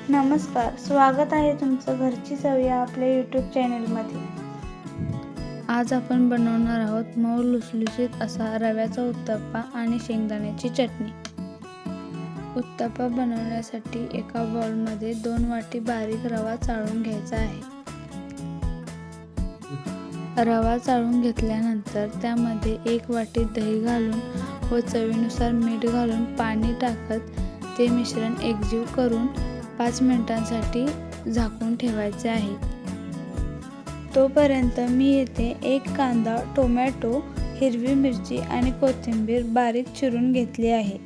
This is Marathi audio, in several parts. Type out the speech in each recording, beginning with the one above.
नमस्कार, स्वागत आहे तुमचं घरची चव या आपल्या यूट्यूब चॅनलमध्ये। आज आपण बनवणार आहोत मऊ लुसलुशीत असा रव्याचा उत्तप्पा आणि शेंगदाण्याची चटणी। उत्तप्पा बनवण्यासाठी एका बाउलमध्ये 2 वाटी बारीक रवा चाळून घ्यायचा आहे। रवा चाळून घेतल्यानंतर त्यामध्ये 1 वाटी दही घालून व चवीनुसार मीठ घालून पाणी टाकत ते मिश्रण एकजीव करून 5 मिनिटांसाठी झाकून ठेवायचे आहे। तोपर्यंत मी येथे 1 कांदा, टोमॅटो, हिरवी मिरची आणि कोथिंबीर बारीक चिरून घेतली आहे।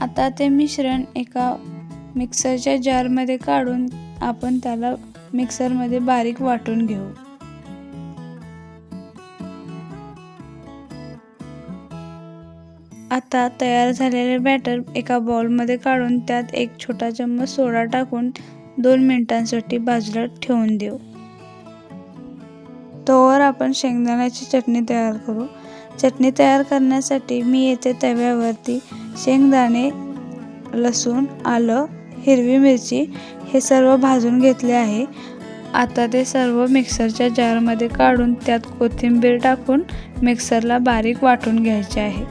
आता ते मिश्रण एका मिक्सरच्या जारमध्ये काढून आपण त्याला मिक्सरमध्ये बारीक वाटून घेऊ। आता तयार झालेले बॅटर एका बाउलमध्ये काढून त्यात 1 छोटा चम्मच सोडा टाकून 2 मिनिटांसाठी बाजूला ठेवून देऊ। तोवर आपण शेंगदाण्याची चटणी तयार करू। चटणी तयार करण्यासाठी मी येथे तव्यावरती शेंगदाणे, लसूण, आलं, हिरवी मिरची हे सर्व भाजून घेतले आहे। आता ते सर्व मिक्सरच्या जारमध्ये काढून त्यात कोथिंबीर टाकून मिक्सरला बारीक वाटून घ्यायचे आहे।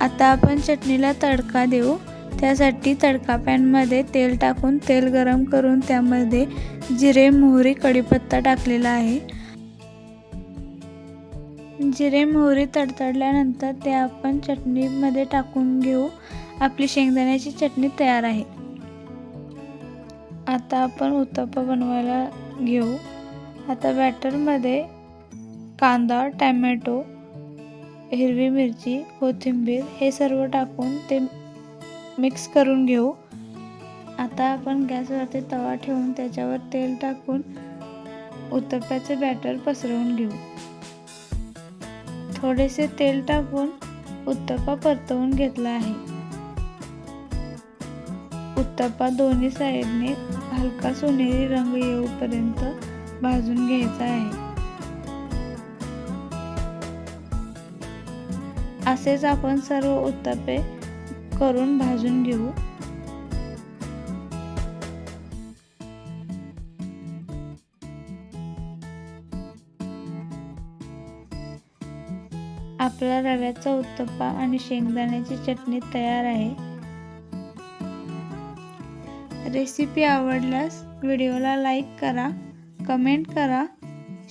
आता आपण चटणीला तडका देऊ। त्यासाठी तडका पॅनमध्ये तेल टाकून तेल गरम करून त्यामध्ये जिरे, मोहरी, कढीपत्ता टाकलेला आहे। जिरे, मोहरी तडतडल्यानंतर ते आपण चटणीमध्ये टाकून घेऊ। आपली शेंगदाण्याची चटणी तयार आहे। आता आपण उत्तप्पा बनवायला घेऊ। आता बॅटरमध्ये कांदा, टोमॅटो, हिरवी मिरची, कोथिंबीर हे सर्व टाकून ते मिक्स करून घेऊ। आता आपण गॅसवरती तवा ठेवून त्याच्यावर तेल टाकून उत्तप्प्याचे बॅटर पसरवून घेऊ। थोडेसे तेल टाकून उत्तप्पा परतवून घेतला आहे। उत्तप्पा दोन्ही साइडने हलका सोनेरी रंग येऊपर्यंत भाजून घ्यायचा आहे। असेच आपण सर्व उत्तप्पे करून भाजून घेऊ। आपला रव्याचा उत्तप्पा आणि शेंगदाण्याची चटणी तयार आहे। रेसिपी आवडल्यास व्हिडिओला लाईक करा, कमेंट करा,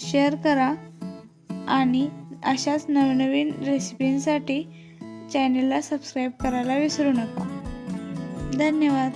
शेअर करा आणि अशाच नवनवीन रेसिपींसाठी चॅनलला सबस्क्राईब करायला विसरू नका। धन्यवाद।